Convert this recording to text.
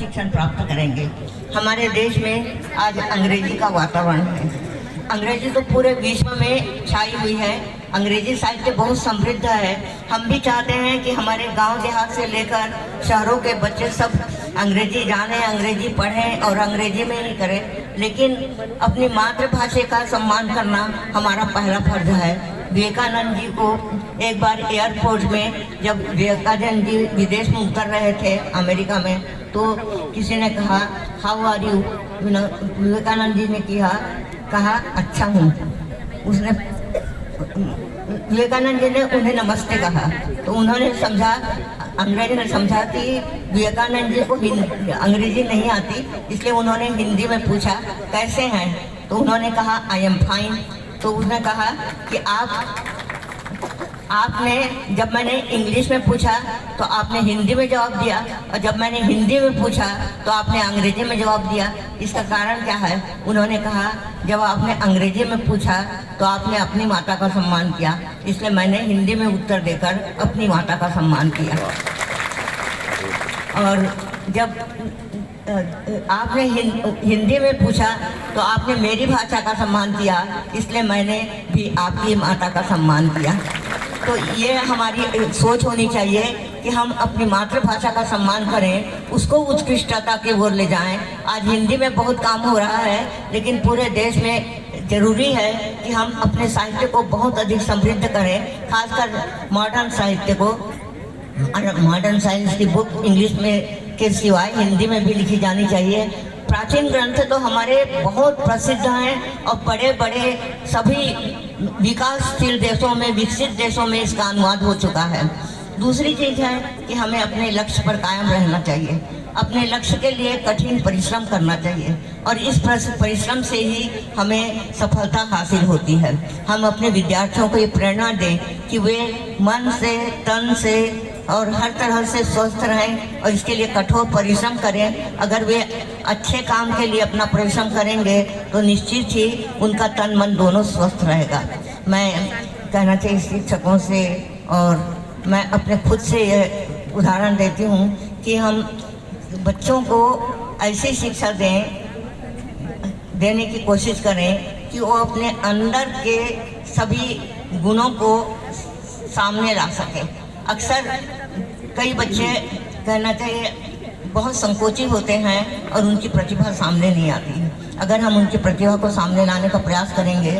शिक्षण प्राप्त करेंगे। हमारे देश में आज अंग्रेजी का वातावरण है। अंग्रेजी तो पूरे विश्व में छाई हुई है। अंग्रेजी साहित्य बहुत समृद्ध है। हम भी चाहते हैं कि हमारे गांव देहात से लेकर शहरों के बच्चे सब अंग्रेजी जानें, अंग्रेजी पढ़ें और अंग्रेजी में ही करें, लेकिन अपनी मातृभाषा का सम्मान करना हमारा पहला फर्ज है। विवेकानंद जी को एक बार एयरपोर्ट में, जब विवेकानंद जी विदेश में उतर रहे थे अमेरिका में, तो किसी ने कहा how are you. Vivekananda ji ने कहा अच्छा हूँ। उसने विवेकानंद जी ने उन्हें नमस्ते कहा, तो उन्होंने समझा, अंग्रेज ने समझा कि विवेकानंद जी को अंग्रेजी नहीं आती, इसलिए उन्होंने हिंदी में पूछा कैसे हैं, तो उन्होंने कहा आई एम फाइन। तो उसने कहा कि आपने जब मैंने इंग्लिश में पूछा तो आपने हिंदी में जवाब दिया, और जब मैंने हिंदी में पूछा तो आपने अंग्रेजी में जवाब दिया। इसका कारण क्या है? उन्होंने कहा जब आपने अंग्रेजी में पूछा तो आपने अपनी माता का सम्मान किया, इसलिए मैंने हिंदी में उत्तर देकर अपनी माता का सम्मान किया। और जब आपने हिंदी में पूछा तो आपने मेरी भाषा का सम्मान किया, इसलिए मैंने भी आपकी माता का सम्मान किया। तो ये हमारी सोच होनी चाहिए कि हम अपनी मातृभाषा का सम्मान करें, उसको उत्कृष्टता की ओर ले जाएं। आज हिंदी में बहुत काम हो रहा है, लेकिन पूरे देश में ज़रूरी है कि हम अपने साहित्य को बहुत अधिक समृद्ध करें, खासकर मॉडर्न साहित्य को। मॉडर्न साइंस की बुक इंग्लिश में के सिवाय हिंदी में भी लिखी जानी चाहिए। प्राचीन ग्रंथ तो हमारे बहुत प्रसिद्ध हैं और बड़े बड़े सभी विकासशील देशों में, विकसित देशों में इसका अनुवाद हो चुका है। दूसरी चीज़ है कि हमें अपने लक्ष्य पर कायम रहना चाहिए, अपने लक्ष्य के लिए कठिन परिश्रम करना चाहिए, और इस परिश्रम से ही हमें सफलता हासिल होती है। हम अपने विद्यार्थियों को ये प्रेरणा दें कि वे मन से, तन से और हर तरह से स्वस्थ रहें और इसके लिए कठोर परिश्रम करें। अगर वे अच्छे काम के लिए अपना परिश्रम करेंगे तो निश्चित ही उनका तन मन दोनों स्वस्थ रहेगा। मैं कहना चाहिए शिक्षकों से, और मैं अपने खुद से यह उदाहरण देती हूँ कि हम बच्चों को ऐसी शिक्षा देने की कोशिश करें कि वो अपने अंदर के सभी गुणों को सामने ला सकें। अक्सर कई बच्चे कहना चाहिए बहुत संकोची होते हैं और उनकी प्रतिभा सामने नहीं आती। अगर हम उनकी प्रतिभा को सामने लाने का प्रयास करेंगे